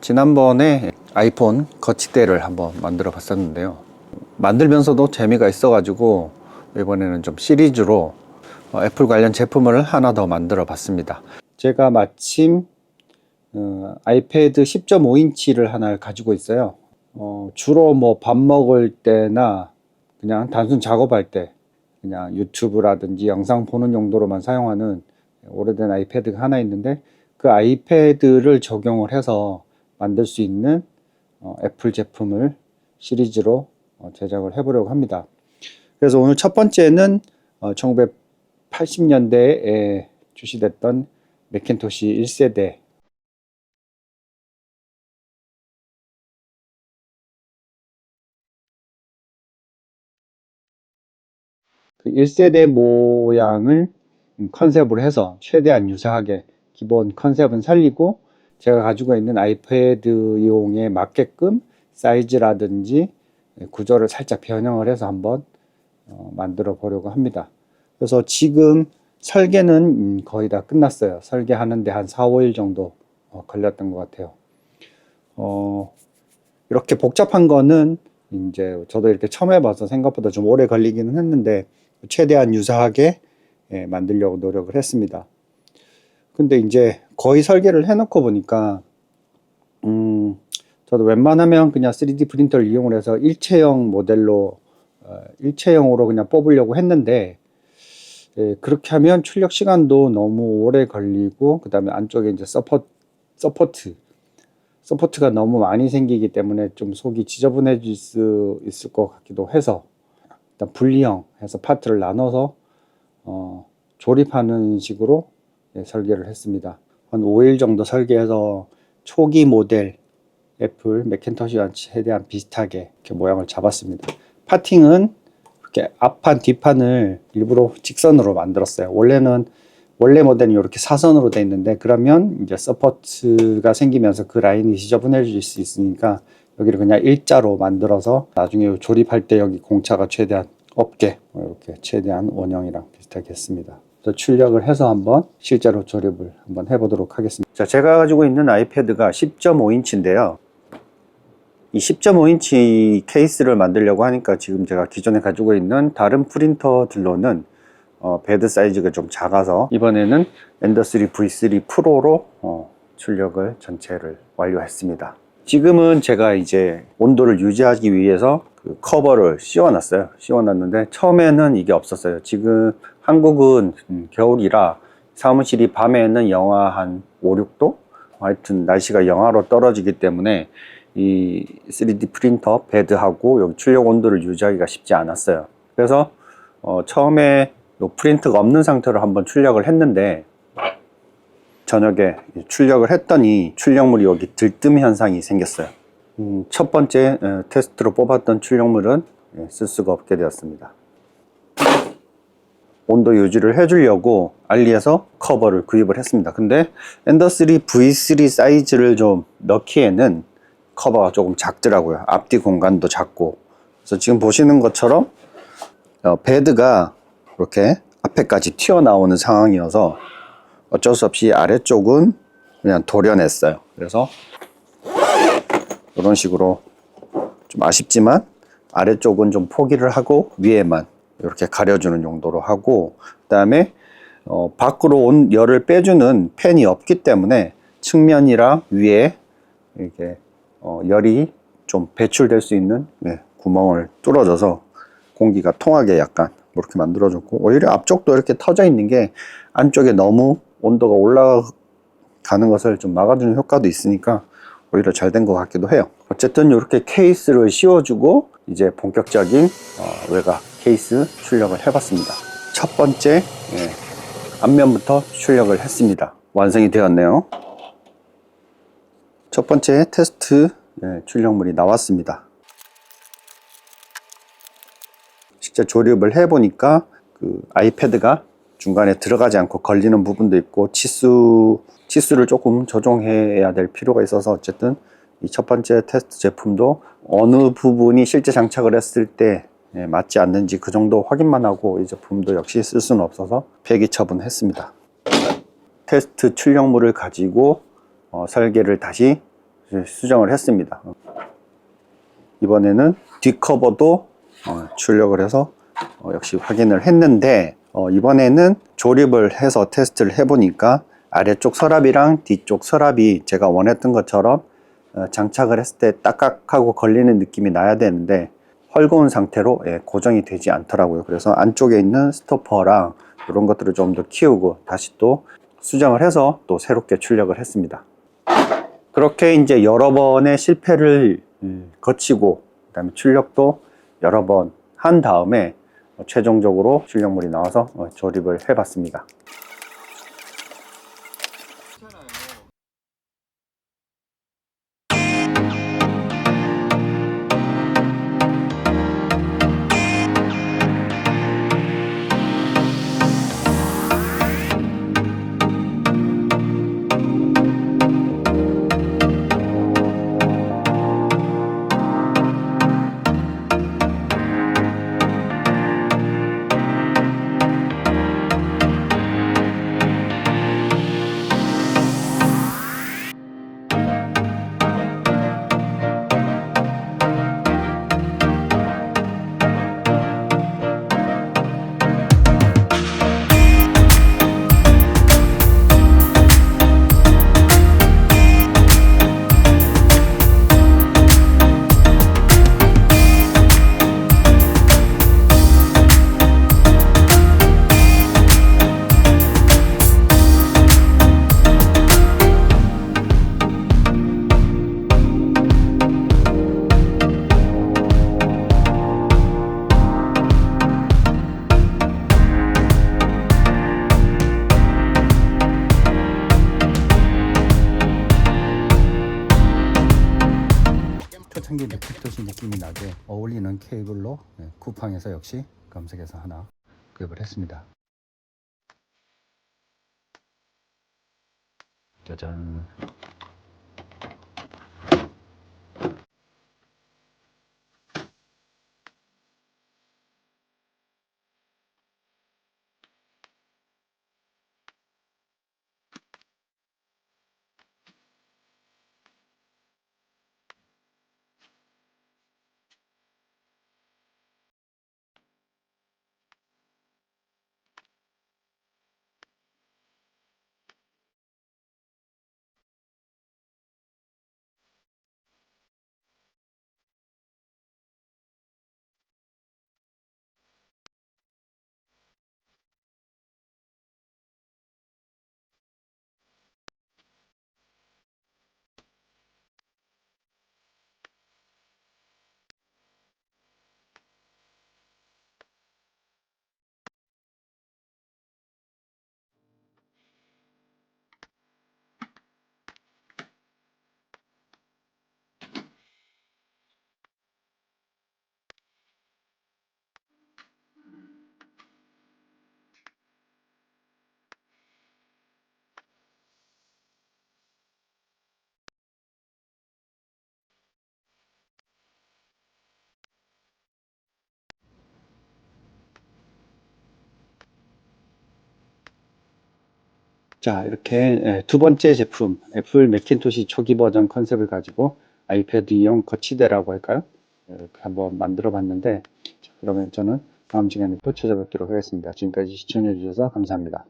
지난번에 아이폰 거치대를 한번 만들어 봤었는데요. 만들면서도 재미가 있어 가지고 이번에는 좀 시리즈로 애플 관련 제품을 하나 더 만들어 봤습니다. 제가 마침 아이패드 10.5인치를 하나 가지고 있어요. 주로 뭐 밥 먹을 때나 그냥 단순 작업할 때 그냥 유튜브라든지 영상 보는 용도로만 사용하는 오래된 아이패드가 하나 있는데, 그 아이패드를 적용을 해서 만들 수 있는 애플 제품을 시리즈로 제작을 해보려고 합니다. 그래서 오늘 첫 번째는 1980년대에 출시됐던 맥킨토시 1세대. 그 1세대 모양을 컨셉으로 해서 최대한 유사하게 기본 컨셉은 살리고, 제가 가지고 있는 아이패드용에 맞게끔 사이즈라든지 구조를 살짝 변형을 해서 한번 만들어 보려고 합니다. 그래서 지금 설계는 거의 다 끝났어요. 설계하는데 한 4, 5일 정도 걸렸던 것 같아요. 이렇게 복잡한 거는 이제 저도 이렇게 처음 해봐서 생각보다 좀 오래 걸리기는 했는데, 최대한 유사하게 만들려고 노력을 했습니다. 근데 이제 거의 설계를 해놓고 보니까 저도 웬만하면 그냥 3D 프린터를 이용을 해서 일체형 모델로 일체형으로 그냥 뽑으려고 했는데, 그렇게 하면 출력 시간도 너무 오래 걸리고, 그 다음에 안쪽에 이제 서포트가 너무 많이 생기기 때문에 좀 속이 지저분해질 수 있을 것 같기도 해서, 일단 분리형 해서 파트를 나눠서 조립하는 식으로 설계를 했습니다. 한 5일 정도 설계해서 초기 모델 애플 맥킨토시와 최대한 비슷하게 이렇게 모양을 잡았습니다. 파팅은 이렇게 앞판 뒷판을 일부러 직선으로 만들었어요. 원래 모델은 이렇게 사선으로 되어 있는데, 그러면 이제 서포트가 생기면서 그 라인이 지저분해질 수 있으니까 여기를 그냥 일자로 만들어서 나중에 조립할 때 여기 공차가 최대한 없게 이렇게 최대한 원형이랑 비슷하게 했습니다. 그래서 출력을 해서 한번 실제로 조립을 한번 해보도록 하겠습니다. 자, 제가 가지고 있는 아이패드가 10.5인치인데요. 이 10.5인치 케이스를 만들려고 하니까 지금 제가 기존에 가지고 있는 다른 프린터들로는 베드 사이즈가 좀 작아서 이번에는 엔더3 V3 프로로 출력을 전체를 완료했습니다. 지금은 제가 이제 온도를 유지하기 위해서 그 커버를 씌워놨는데 처음에는 이게 없었어요. 지금 한국은 겨울이라 사무실이 밤에는 영하 한 5, 6도? 하여튼 날씨가 영하로 떨어지기 때문에 이 3D 프린터 베드하고 여기 출력 온도를 유지하기가 쉽지 않았어요. 그래서 처음에 프린터가 없는 상태로 한번 출력을 했는데, 저녁에 출력을 했더니 출력물이 여기 들뜸 현상이 생겼어요. 첫 번째 테스트로 뽑았던 출력물은 쓸 수가 없게 되었습니다. 온도 유지를 해주려고 알리에서 커버를 구입을 했습니다. 근데 엔더3 V3 사이즈를 좀 넣기에는 커버가 조금 작더라고요. 앞뒤 공간도 작고. 그래서 지금 보시는 것처럼 베드가 이렇게 앞에까지 튀어나오는 상황이어서 어쩔 수 없이 아래쪽은 그냥 도려냈어요. 그래서 이런 식으로 좀 아쉽지만 아래쪽은 좀 포기를 하고 위에만 이렇게 가려주는 용도로 하고, 그 다음에 밖으로 온 열을 빼주는 팬이 없기 때문에 측면이랑 위에 이렇게 열이 좀 배출될 수 있는 구멍을 뚫어줘서 공기가 통하게 약간 이렇게 만들어줬고, 오히려 앞쪽도 이렇게 터져 있는 게 안쪽에 너무 온도가 올라가는 것을 좀 막아주는 효과도 있으니까 오히려 잘 된 것 같기도 해요. 어쨌든 이렇게 케이스를 씌워주고 이제 본격적인 외곽 케이스 출력을 해봤습니다. 첫 번째 앞면부터 출력을 했습니다. 완성이 되었네요. 첫 번째 테스트 출력물이 나왔습니다. 실제 조립을 해보니까 그 아이패드가 중간에 들어가지 않고 걸리는 부분도 있고 치수를 조금 조정해야 될 필요가 있어서, 어쨌든 이 첫 번째 테스트 제품도 어느 부분이 실제 장착을 했을 때 맞지 않는지 그 정도 확인만 하고 이 제품도 역시 쓸 수는 없어서 폐기 처분했습니다. 테스트 출력물을 가지고 설계를 다시 수정을 했습니다. 이번에는 뒷커버도 출력을 해서 역시 확인을 했는데, 이번에는 조립을 해서 테스트를 해보니까 아래쪽 서랍이랑 뒤쪽 서랍이 제가 원했던 것처럼 장착을 했을 때 딱딱하고 걸리는 느낌이 나야 되는데 헐거운 상태로 고정이 되지 않더라고요. 그래서 안쪽에 있는 스토퍼랑 이런 것들을 좀 더 키우고 다시 또 수정을 해서 또 새롭게 출력을 했습니다. 그렇게 이제 여러 번의 실패를 거치고 그다음에 출력도 여러 번 한 다음에 최종적으로 출력물이 나와서 조립을 해봤습니다. 초창기 맥킨토시 느낌이 나게 어울리는 케이블로 쿠팡에서 역시 검색해서 하나 구입을 했습니다. 짜잔. 자, 이렇게 두 번째 제품 애플 매cin토시 초기 버전 컨셉을 가지고 아이패드용 거치대라고 할까요? 이렇게 한번 만들어 봤는데, 그러면 저는 다음 시간에 또 찾아뵙도록 하겠습니다. 지금까지 시청해 주셔서 감사합니다.